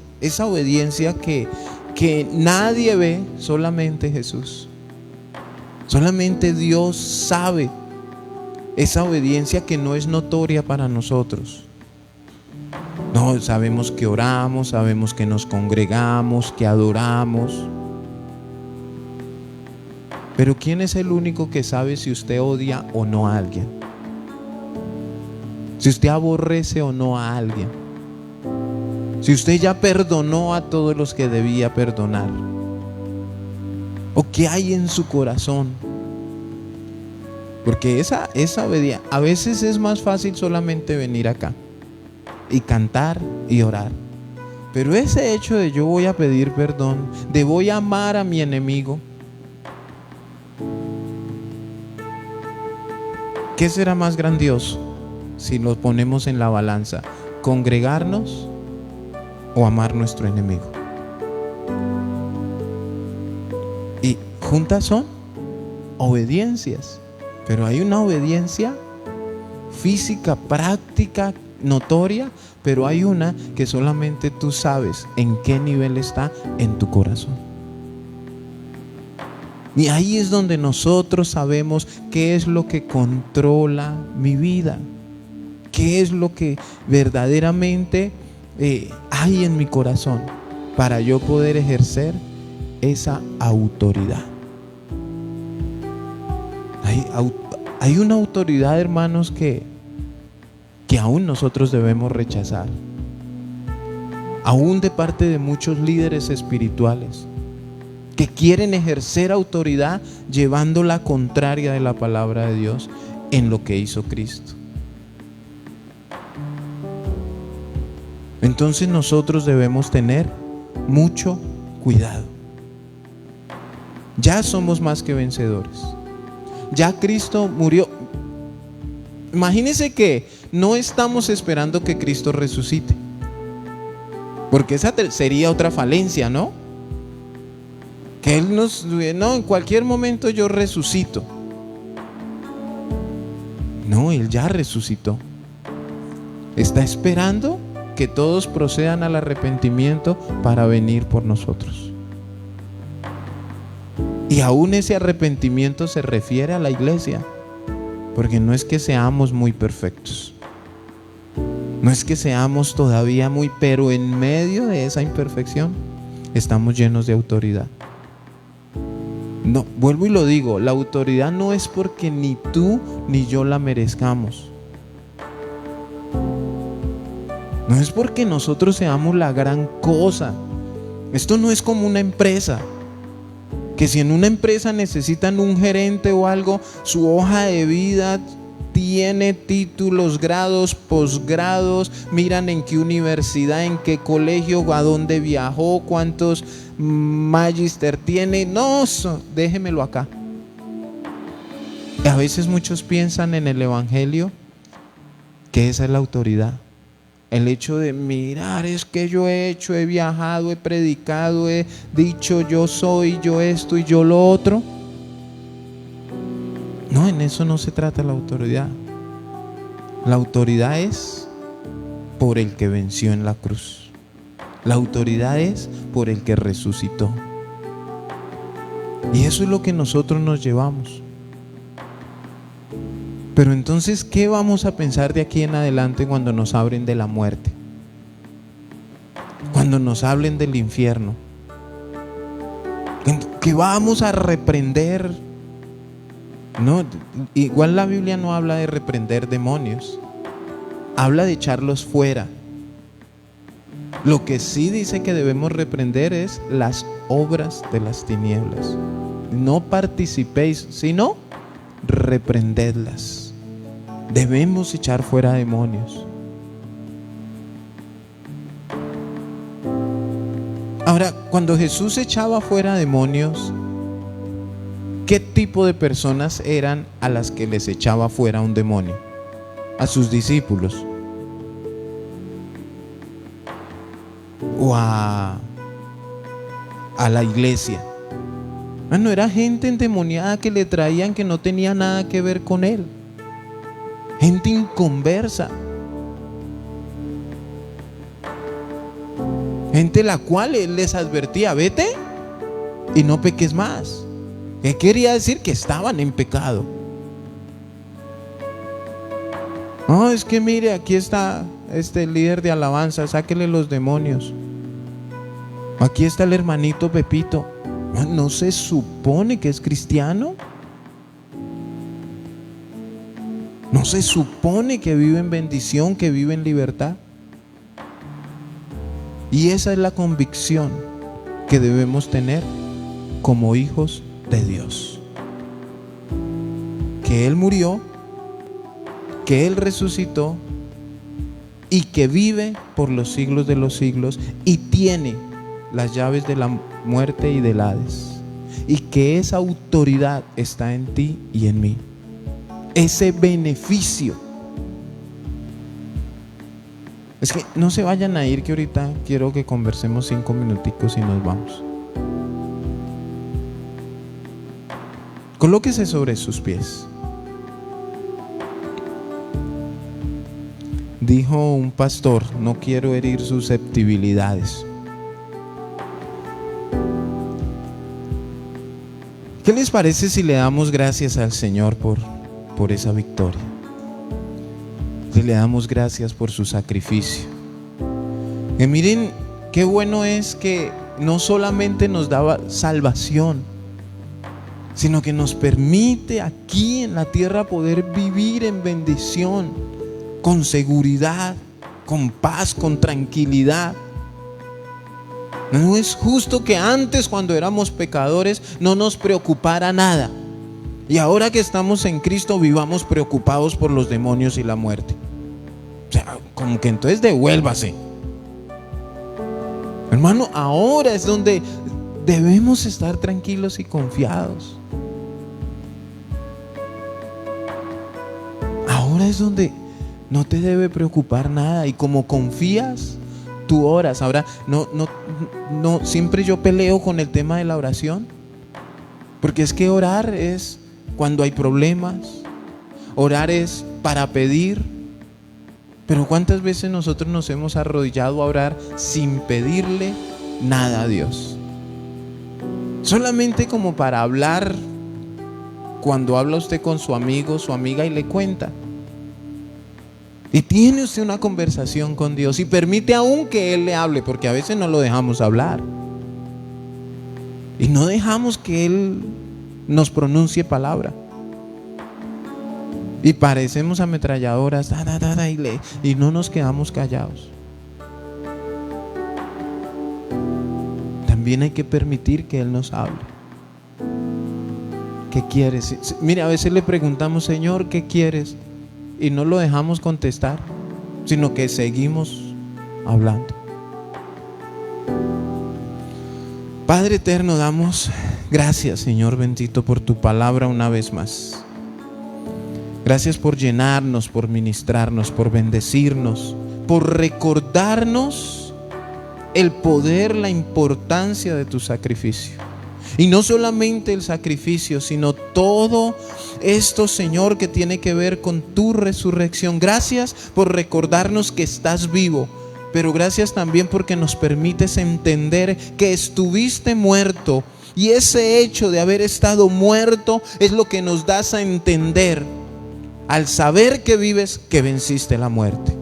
que nadie ve, solamente Jesús, solamente Dios sabe, esa obediencia que no es notoria para nosotros. No, sabemos que oramos, sabemos que nos congregamos, que adoramos. Pero ¿quién es el único que sabe si usted odia o no a alguien? Si usted aborrece o no a alguien. Si usted ya perdonó a todos los que debía perdonar. ¿O qué hay en su corazón? Porque esa obediencia, a veces es más fácil solamente venir acá y cantar y orar. Pero ese hecho de yo voy a pedir perdón, de voy a amar a mi enemigo, ¿qué será más grandioso? si lo ponemos en la balanza? ¿Congregarnos o amar nuestro enemigo? Y juntas son obediencias, pero hay una obediencia física, práctica, notoria, pero hay una que solamente tú sabes en qué nivel está en tu corazón. Y ahí es donde nosotros sabemos qué es lo que controla mi vida, qué es lo que verdaderamente hay en mi corazón para yo poder ejercer esa autoridad. Hay una autoridad, hermanos, que aún nosotros debemos rechazar, aún de parte de muchos líderes espirituales que quieren ejercer autoridad llevando la contraria de la palabra de Dios en lo que hizo Cristo. Entonces nosotros debemos tener mucho cuidado. Ya somos más que vencedores. Ya Cristo murió. Imagínense que no estamos esperando que Cristo resucite, porque esa sería otra falencia, ¿no? Que Él en cualquier momento yo resucito. No, Él ya resucitó. Está esperando que todos procedan al arrepentimiento para venir por nosotros. Y aún ese arrepentimiento se refiere a la iglesia, porque no es que seamos muy perfectos, no es que seamos todavía pero en medio de esa imperfección estamos llenos de autoridad. No, vuelvo y lo digo, la autoridad no es porque ni tú ni yo la merezcamos. No es porque nosotros seamos la gran cosa. Esto no es como una empresa, que si en una empresa necesitan un gerente o algo, su hoja de vida tiene títulos, grados, posgrados, miran en qué universidad, en qué colegio, a dónde viajó, cuántos magister tiene. No, déjemelo acá. A veces muchos piensan en el evangelio que esa es la autoridad. El hecho de mirar, es que yo he hecho, he viajado, he predicado, he dicho yo soy, yo esto y yo lo otro. No, en eso no se trata la autoridad. La autoridad es por el que venció en la cruz. La autoridad es por el que resucitó. Y eso es lo que nosotros nos llevamos. Pero entonces, ¿qué vamos a pensar de aquí en adelante cuando nos hablen de la muerte? Cuando nos hablen del infierno. ¿Qué vamos a reprender? No, igual la Biblia no habla de reprender demonios, habla de echarlos fuera. Lo que sí dice que debemos reprender es las obras de las tinieblas. No participéis, sino reprendedlas. Debemos echar fuera demonios. Ahora, cuando Jesús echaba fuera demonios, ¿qué tipo de personas eran a las que les echaba fuera un demonio? A sus discípulos. O a la iglesia. No era gente endemoniada que le traían que no tenía nada que ver con él. Gente inconversa. Gente la cual él les advertía, vete y no peques más. ¿Qué quería decir? Que estaban en pecado. No, es que mire, aquí está este líder de alabanza, sáquele los demonios. Aquí está el hermanito Pepito. ¿No se supone que es cristiano? ¿No se supone que vive en bendición, que vive en libertad? Y esa es la convicción que debemos tener como hijos de Dios. Que Él murió, que Él resucitó y que vive por los siglos de los siglos y tiene las llaves de la muerte y del Hades, y que esa autoridad está en ti y en mí. Ese beneficio Es que no se vayan a ir, que ahorita quiero que conversemos 5 minuticos y nos vamos. Colóquese sobre sus pies. Dijo un pastor: no quiero herir susceptibilidades. ¿Qué les parece si le damos gracias al Señor por esa victoria? Si le damos gracias por su sacrificio. Que miren qué bueno es que no solamente nos daba salvación, sino que nos permite aquí en la tierra poder vivir en bendición, con seguridad, con paz, con tranquilidad. No es justo que antes, cuando éramos pecadores, no nos preocupara nada, y ahora que estamos en Cristo vivamos preocupados por los demonios y la muerte. O sea, como que entonces devuélvase. Hermano, ahora es donde debemos estar tranquilos y confiados. Ahora es donde no te debe preocupar nada, y como confías, tú oras. Ahora, no, siempre yo peleo con el tema de la oración, porque es que orar es cuando hay problemas, orar es para pedir, pero ¿cuántas veces nosotros nos hemos arrodillado a orar sin pedirle nada a Dios? Solamente como para hablar, cuando habla usted con su amigo, su amiga, y le cuenta. Y tiene usted una conversación con Dios y permite aún que Él le hable, porque a veces no lo dejamos hablar y no dejamos que Él nos pronuncie palabra, y parecemos ametralladoras y no nos quedamos callados. También hay que permitir que Él nos hable. ¿Qué quieres? Mire, a veces le preguntamos: Señor, ¿qué quieres? Y no lo dejamos contestar, sino que seguimos hablando. Padre eterno, damos gracias, Señor bendito, por tu palabra una vez más. Gracias por llenarnos, por ministrarnos, por bendecirnos, por recordarnos el poder, la importancia de tu sacrificio. Y no solamente el sacrificio, sino todo esto, Señor, que tiene que ver con tu resurrección. Gracias por recordarnos que estás vivo, pero gracias también porque nos permites entender que estuviste muerto, y ese hecho de haber estado muerto es lo que nos das a entender, al saber que vives, que venciste la muerte.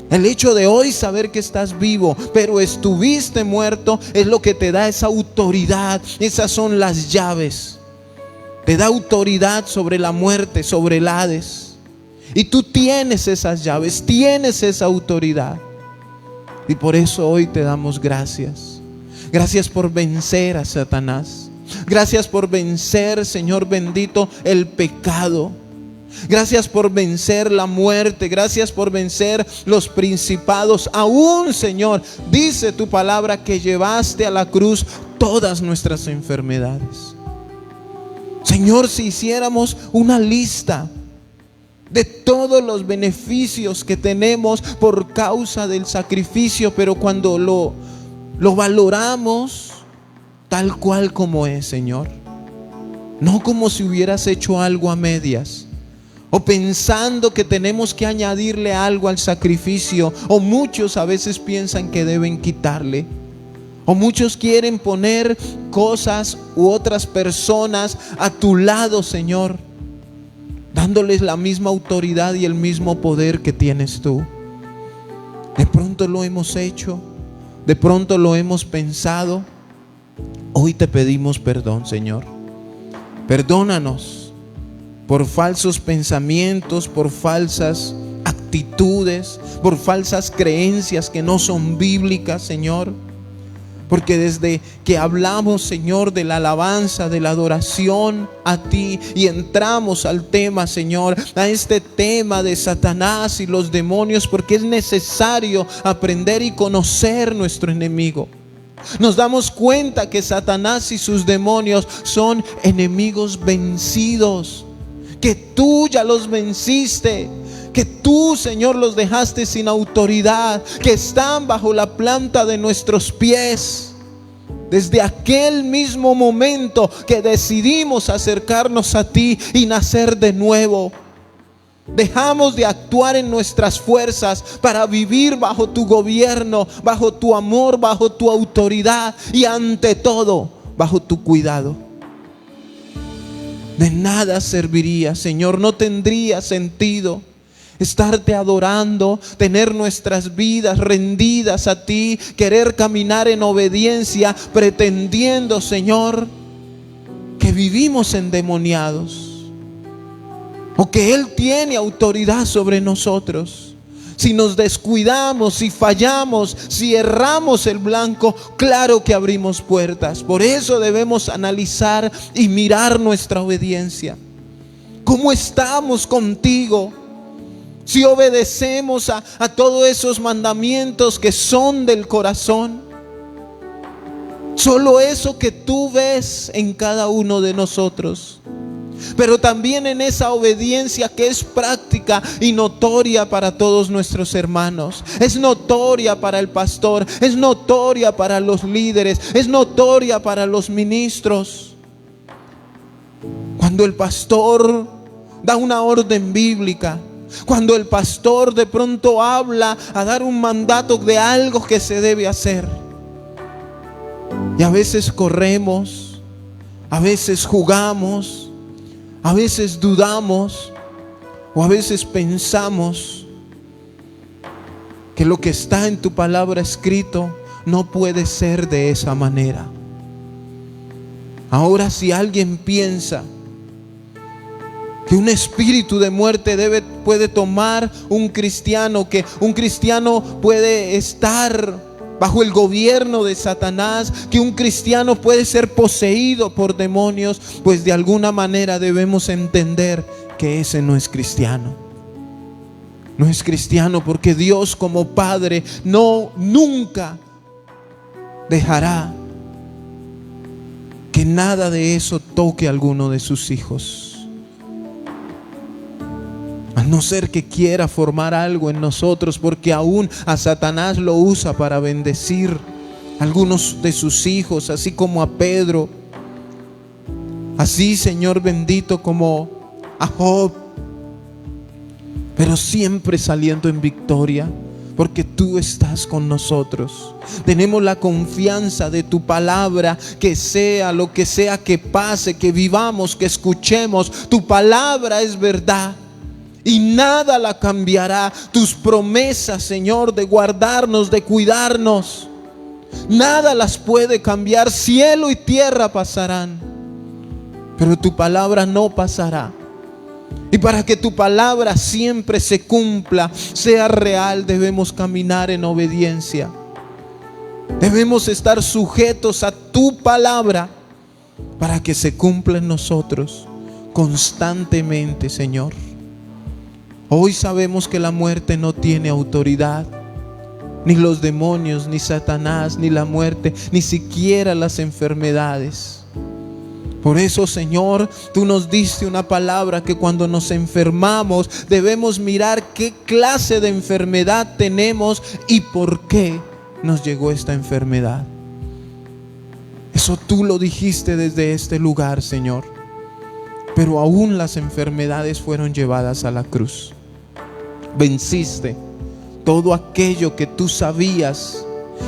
El hecho de hoy saber que estás vivo, pero estuviste muerto, es lo que te da esa autoridad. Esas son las llaves. Te da autoridad sobre la muerte, sobre el Hades. Y tú tienes esas llaves, tienes esa autoridad. Y por eso hoy te damos gracias. Gracias por vencer a Satanás. Gracias por vencer, Señor bendito, el pecado. Gracias por vencer la muerte. Gracias por vencer los principados. Aún, Señor, dice tu palabra que llevaste a la cruz todas nuestras enfermedades. Señor, si hiciéramos una lista de todos los beneficios que tenemos por causa del sacrificio, pero cuando lo valoramos tal cual como es, Señor, no como si hubieras hecho algo a medias, o pensando que tenemos que añadirle algo al sacrificio, o muchos a veces piensan que deben quitarle, o muchos quieren poner cosas u otras personas a tu lado, Señor, dándoles la misma autoridad y el mismo poder que tienes tú. De pronto lo hemos hecho, de pronto lo hemos pensado. Hoy te pedimos perdón, Señor. Perdónanos por falsos pensamientos, por falsas actitudes, por falsas creencias que no son bíblicas, Señor. Porque desde que hablamos, Señor, de la alabanza, de la adoración a ti, y entramos al tema, Señor, a este tema de Satanás y los demonios, porque es necesario aprender y conocer nuestro enemigo. Nos damos cuenta que Satanás y sus demonios son enemigos vencidos, que tú ya los venciste, que tú, Señor, los dejaste sin autoridad, que están bajo la planta de nuestros pies. Desde aquel mismo momento que decidimos acercarnos a ti y nacer de nuevo, dejamos de actuar en nuestras fuerzas para vivir bajo tu gobierno, bajo tu amor, bajo tu autoridad y ante todo, bajo tu cuidado. De nada serviría, Señor, no tendría sentido estarte adorando, tener nuestras vidas rendidas a ti, querer caminar en obediencia, pretendiendo, Señor, que vivimos endemoniados o que Él tiene autoridad sobre nosotros. Si nos descuidamos, si fallamos, si erramos el blanco, claro que abrimos puertas. Por eso debemos analizar y mirar nuestra obediencia. ¿Cómo estamos contigo? Si obedecemos a todos esos mandamientos que son del corazón. Solo eso que tú ves en cada uno de nosotros. Pero también en esa obediencia que es práctica y notoria para todos nuestros hermanos. Es notoria para el pastor, es notoria para los líderes, es notoria para los ministros. Cuando el pastor da una orden bíblica, cuando el pastor de pronto habla a dar un mandato de algo que se debe hacer. Y a veces corremos, a veces jugamos, a veces dudamos o a veces pensamos que lo que está en tu palabra escrito no puede ser de esa manera. Ahora, si alguien piensa que un espíritu de muerte puede tomar un cristiano, que un cristiano puede estar bajo el gobierno de Satanás, que un cristiano puede ser poseído por demonios, pues de alguna manera debemos entender que ese no es cristiano. No es cristiano porque Dios como Padre nunca dejará que nada de eso toque a alguno de sus hijos. A no ser que quiera formar algo en nosotros, porque aún a Satanás lo usa para bendecir a algunos de sus hijos, así como a Pedro. Así, Señor bendito, como a Job. Pero siempre saliendo en victoria, porque tú estás con nosotros. Tenemos la confianza de tu palabra, que sea lo que sea que pase, que vivamos, que escuchemos, tu palabra es verdad. Y nada la cambiará. Tus promesas, Señor, de guardarnos, de cuidarnos, nada las puede cambiar. Cielo y tierra pasarán, pero tu palabra no pasará. Y para que tu palabra siempre se cumpla, sea real, debemos caminar en obediencia. Debemos estar sujetos a tu palabra para que se cumpla en nosotros constantemente, Señor. Hoy sabemos que la muerte no tiene autoridad, ni los demonios, ni Satanás, ni la muerte, ni siquiera las enfermedades. Por eso, Señor, tú nos diste una palabra que cuando nos enfermamos debemos mirar qué clase de enfermedad tenemos y por qué nos llegó esta enfermedad. Eso tú lo dijiste desde este lugar, Señor. Pero aún las enfermedades fueron llevadas a la cruz. Venciste todo aquello que tú sabías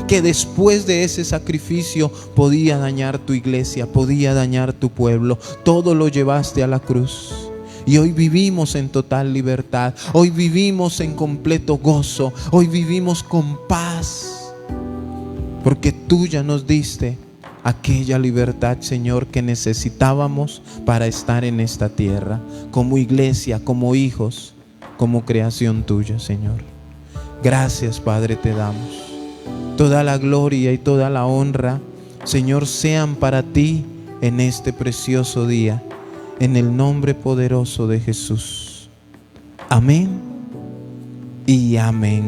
que después de ese sacrificio podía dañar tu iglesia, podía dañar tu pueblo. Todo lo llevaste a la cruz. Y hoy vivimos en total libertad. Hoy vivimos en completo gozo. Hoy vivimos con paz, porque tú ya nos diste aquella libertad, Señor, que necesitábamos para estar en esta tierra, como iglesia, como hijos, como creación tuya, Señor. Gracias, Padre, te damos. Toda la gloria y toda la honra, Señor, sean para ti en este precioso día, en el nombre poderoso de Jesús. Amén y amén.